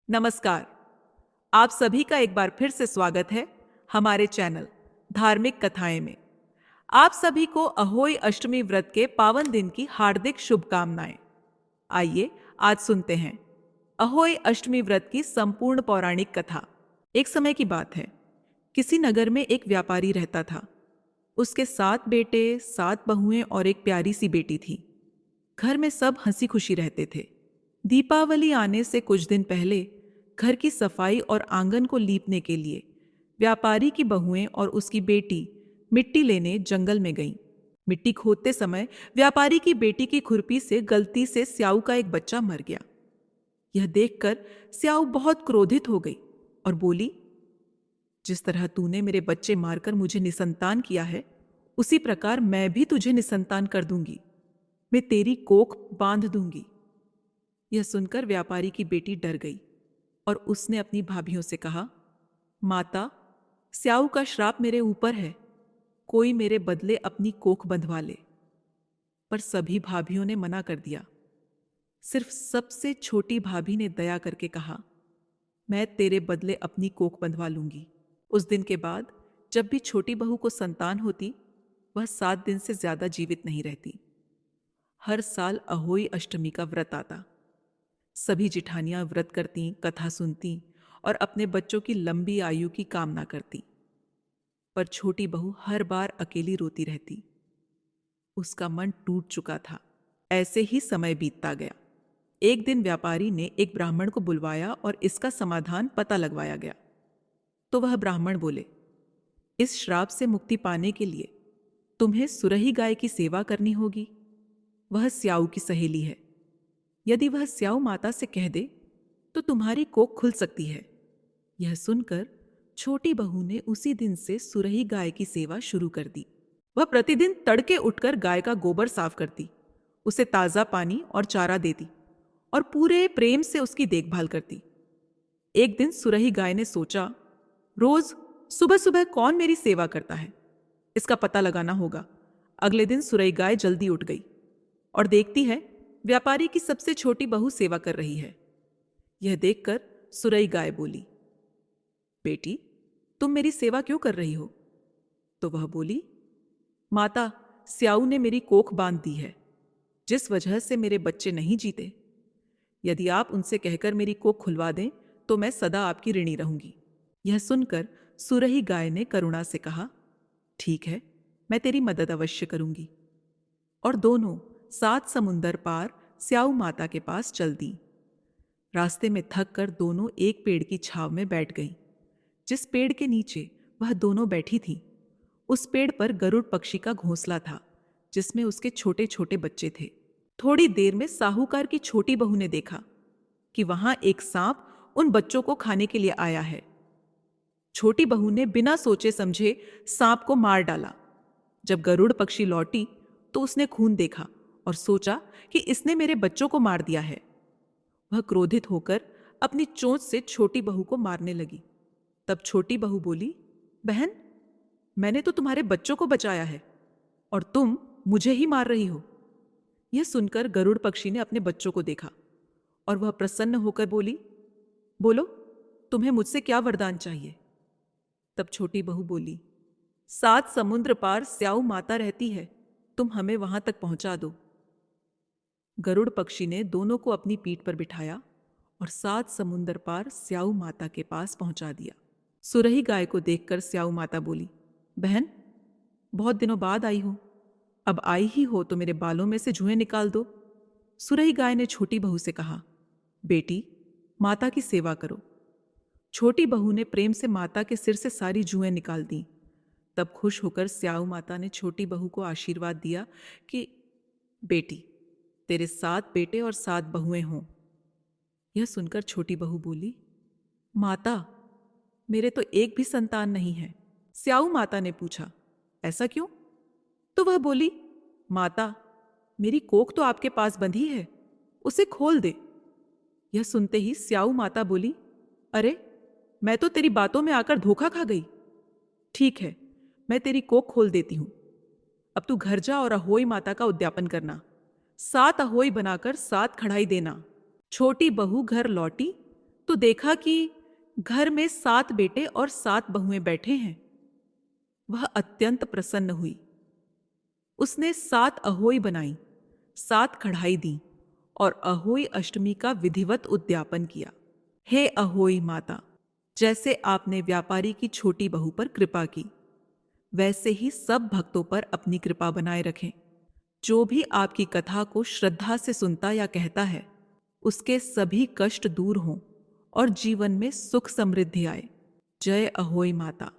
नमस्कार। आप सभी का एक बार फिर से स्वागत है हमारे चैनल धार्मिक कथाएं में। आप सभी को अहोई अष्टमी व्रत के पावन दिन की हार्दिक शुभकामनाएं। आइए आज सुनते हैं अहोई अष्टमी व्रत की संपूर्ण पौराणिक कथा। एक समय की बात है, किसी नगर में एक व्यापारी रहता था। उसके 7 बेटे, 7 बहुएं और एक प्यारी सी बेटी थी। घर में सब हंसी खुशी रहते थे। दीपावली आने से कुछ दिन पहले घर की सफाई और आंगन को लीपने के लिए व्यापारी की बहुएं और उसकी बेटी मिट्टी लेने जंगल में गईं। मिट्टी खोदते समय व्यापारी की बेटी की खुरपी से गलती से स्याऊ का एक बच्चा मर गया। यह देखकर स्याऊ बहुत क्रोधित हो गई और बोली, जिस तरह तूने मेरे बच्चे मारकर मुझे निसंतान किया है, उसी प्रकार मैं भी तुझे निसंतान कर दूंगी। मैं तेरी कोख बांध दूंगी। यह सुनकर व्यापारी की बेटी डर गई और उसने अपनी भाभियों से कहा, माता, स्याऊ का श्राप मेरे ऊपर है, कोई मेरे बदले अपनी कोख बंधवा ले। पर सभी भाभियों ने मना कर दिया। सिर्फ सबसे छोटी भाभी ने दया करके कहा, मैं तेरे बदले अपनी कोख बंधवा लूंगी। उस दिन के बाद जब भी छोटी बहू को संतान होती, वह 7 दिन से ज्यादा जीवित नहीं रहती। हर साल अहोई अष्टमी का व्रत आता। सभी जिठानियां व्रत करती, कथा सुनती और अपने बच्चों की लंबी आयु की कामना करती। पर छोटी बहू हर बार अकेली रोती रहती। उसका मन टूट चुका था। ऐसे ही समय बीतता गया। एक दिन व्यापारी ने एक ब्राह्मण को बुलवाया और इसका समाधान पता लगवाया गया। तो वह ब्राह्मण बोले, इस श्राप से मुक्ति पाने के लिए तुम्हें सुरही गाय की सेवा करनी होगी। वह स्याऊ की सहेली है। यदि वह स्याऊ माता से कह दे तो तुम्हारी कोख खुल सकती है। यह सुनकर छोटी बहू ने उसी दिन से सुरही गाय की सेवा शुरू कर दी। वह प्रतिदिन तड़के उठकर गाय का गोबर साफ करती, उसे ताजा पानी और चारा देती और पूरे प्रेम से उसकी देखभाल करती। एक दिन सुरही गाय ने सोचा, रोज सुबह सुबह कौन मेरी सेवा करता है, इसका पता लगाना होगा। अगले दिन सुरही गाय जल्दी उठ गई और देखती है व्यापारी की सबसे छोटी बहू सेवा कर रही है। यह देखकर सुरई गाय बोली, बेटी, तुम मेरी सेवा क्यों कर रही हो? तो वह बोली, माता, स्याऊ ने मेरी कोख बांध दी है, जिस वजह से मेरे बच्चे नहीं जीते। यदि आप उनसे कहकर मेरी कोख खुलवा दें तो मैं सदा आपकी ऋणी रहूंगी। यह सुनकर सुरही गाय ने करुणा से कहा, ठीक है, मैं तेरी मदद अवश्य करूंगी। और दोनों 7 समुंदर पार स्याऊ माता के पास चल दी। रास्ते में थक कर दोनों एक पेड़ की छांव में बैठ गईं। जिस पेड़ के नीचे वह दोनों बैठी थीं, उस पेड़ पर गरुड़ पक्षी का घोंसला था, जिसमें उसके छोटे छोटे बच्चे थे। थोड़ी देर में साहूकार की छोटी बहू ने देखा कि वहां एक सांप उन बच्चों को खाने के लिए आया है। छोटी बहू ने बिना सोचे समझे सांप को मार डाला। जब गरुड़ पक्षी लौटी तो उसने खून देखा और सोचा कि इसने मेरे बच्चों को मार दिया है। वह क्रोधित होकर अपनी चोंच से छोटी बहू को मारने लगी। तब छोटी बहू बोली, बहन, मैंने तो तुम्हारे बच्चों को बचाया है और तुम मुझे ही मार रही हो। यह सुनकर गरुड़ पक्षी ने अपने बच्चों को देखा और वह प्रसन्न होकर बोली, बोलो, तुम्हें मुझसे क्या वरदान चाहिए? तब छोटी बहू बोली, 7 समुद्र पार स्याऊ माता रहती है, तुम हमें वहां तक पहुंचा दो। गरुड़ पक्षी ने दोनों को अपनी पीठ पर बिठाया और 7 समुंदर पार स्याऊ माता के पास पहुंचा दिया। सुरही गाय को देखकर स्याऊ माता बोली, बहन, बहुत दिनों बाद आई हो, अब आई ही हो तो मेरे बालों में से जुएं निकाल दो। सुरही गाय ने छोटी बहू से कहा, बेटी, माता की सेवा करो। छोटी बहू ने प्रेम से माता के सिर से सारी जुएं निकाल दी। तब खुश होकर स्याऊ माता ने छोटी बहू को आशीर्वाद दिया कि बेटी, तेरे 7 बेटे और 7 बहुएं हों। यह सुनकर छोटी बहू बोली, माता, मेरे तो एक भी संतान नहीं है। स्याऊ माता ने पूछा, ऐसा क्यों? तो वह बोली, माता, मेरी कोख तो आपके पास बंधी है, उसे खोल दे। यह सुनते ही स्याऊ माता बोली, अरे, मैं तो तेरी बातों में आकर धोखा खा गई। ठीक है, मैं तेरी कोख खोल देती हूं। अब तू घर जा और अहोई माता का उद्यापन करना। 7 अहोई बनाकर 7 खड़ाई देना। छोटी बहू घर लौटी तो देखा कि घर में 7 बेटे और 7 बहुएं बैठे हैं। वह अत्यंत प्रसन्न हुई। उसने 7 अहोई बनाई, 7 कढ़ाई दी और अहोई अष्टमी का विधिवत उद्यापन किया। हे अहोई माता, जैसे आपने व्यापारी की छोटी बहू पर कृपा की, वैसे ही सब भक्तों पर अपनी कृपा बनाए रखें। जो भी आपकी कथा को श्रद्धा से सुनता या कहता है, उसके सभी कष्ट दूर हों और जीवन में सुख समृद्धि आए। जय अहोई माता।